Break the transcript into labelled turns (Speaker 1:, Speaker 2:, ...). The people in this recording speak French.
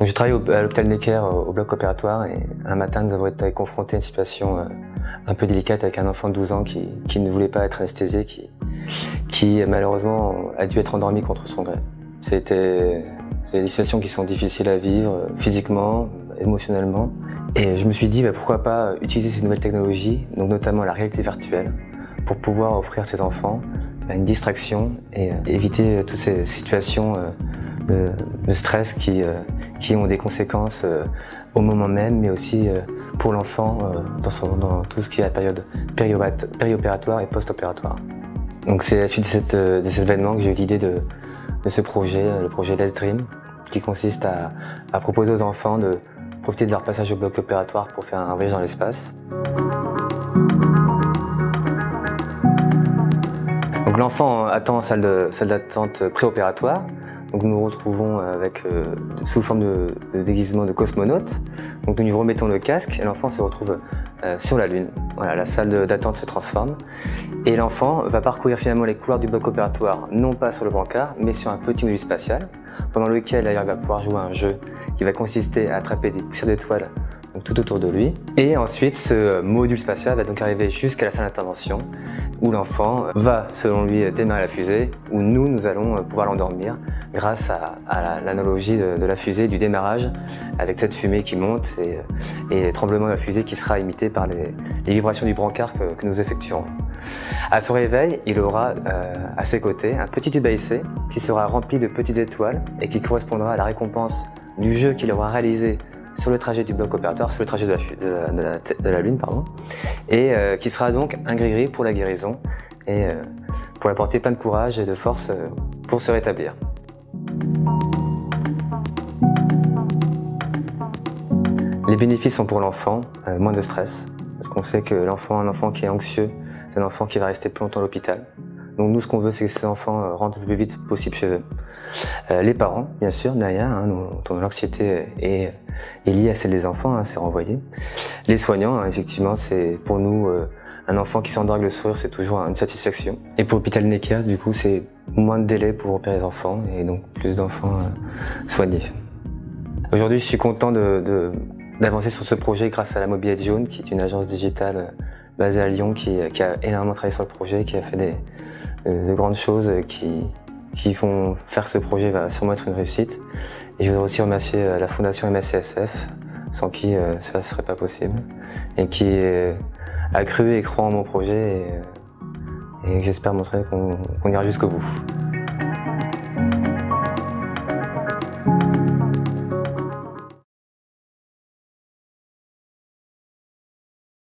Speaker 1: Donc, j'ai travaillé à l'hôpital Necker au bloc opératoire et un matin nous avons été confrontés à une situation un peu délicate avec un enfant de 12 ans qui ne voulait pas être anesthésié, qui malheureusement a dû être endormi contre son gré. C'est des situations qui sont difficiles à vivre physiquement, émotionnellement. Et je me suis dit pourquoi pas utiliser ces nouvelles technologies, donc notamment la réalité virtuelle, pour pouvoir offrir à ces enfants une distraction et éviter toutes ces situations de stress qui ont des conséquences au moment même, mais aussi pour l'enfant dans tout ce qui est la période périopératoire et post-opératoire. Donc c'est à la suite de cet événement que j'ai eu l'idée de ce projet, le projet Let's Dream, qui consiste à proposer aux enfants de profiter de leur passage au bloc opératoire pour faire un voyage dans l'espace. Donc l'enfant attend en salle d'attente préopératoire. Donc nous nous retrouvons sous forme de déguisement de cosmonaute. Donc nous lui remettons le casque et l'enfant se retrouve sur la Lune. Voilà, la salle d'attente se transforme et l'enfant va parcourir finalement les couloirs du bloc opératoire, non pas sur le brancard, mais sur un petit module spatial, pendant lequel il va pouvoir jouer à un jeu qui va consister à attraper des poussières d'étoiles tout autour de lui. Et ensuite, ce module spatial va donc arriver jusqu'à la salle d'intervention, où l'enfant va, selon lui, démarrer la fusée, où nous allons pouvoir l'endormir grâce à l'analogie de la fusée, du démarrage, avec cette fumée qui monte et les tremblements de la fusée qui sera imité par les vibrations du brancard que nous effectuerons. À son réveil, il aura à ses côtés un petit tube à essai qui sera rempli de petites étoiles et qui correspondra à la récompense du jeu qu'il aura réalisé sur le trajet du bloc opératoire, sur le trajet de la Lune, et qui sera donc un gris-gris pour la guérison et pour apporter plein de courage et de force pour se rétablir. Les bénéfices sont pour l'enfant, moins de stress, parce qu'on sait que un enfant qui est anxieux, c'est un enfant qui va rester plus longtemps à l'hôpital. Donc nous, ce qu'on veut, c'est que ces enfants rentrent le plus vite possible chez eux. Les parents, bien sûr, derrière, dont l'anxiété est liée à celle des enfants, c'est renvoyé. Les soignants, effectivement, c'est pour nous un enfant qui s'endort avec le sourire, c'est toujours une satisfaction. Et pour l'hôpital Necker, du coup, c'est moins de délai pour opérer les enfants et donc plus d'enfants soignés. Aujourd'hui, je suis content d'avancer sur ce projet grâce à la Mobilette Jaune, qui est une agence digitale basée à Lyon, qui a énormément travaillé sur le projet, qui a fait de grandes choses qui font faire que ce projet va sûrement être une réussite. Et je voudrais aussi remercier la fondation MACSF, sans qui cela ne serait pas possible, et qui a cru et croit en mon projet, et j'espère montrer qu'on ira jusqu'au bout.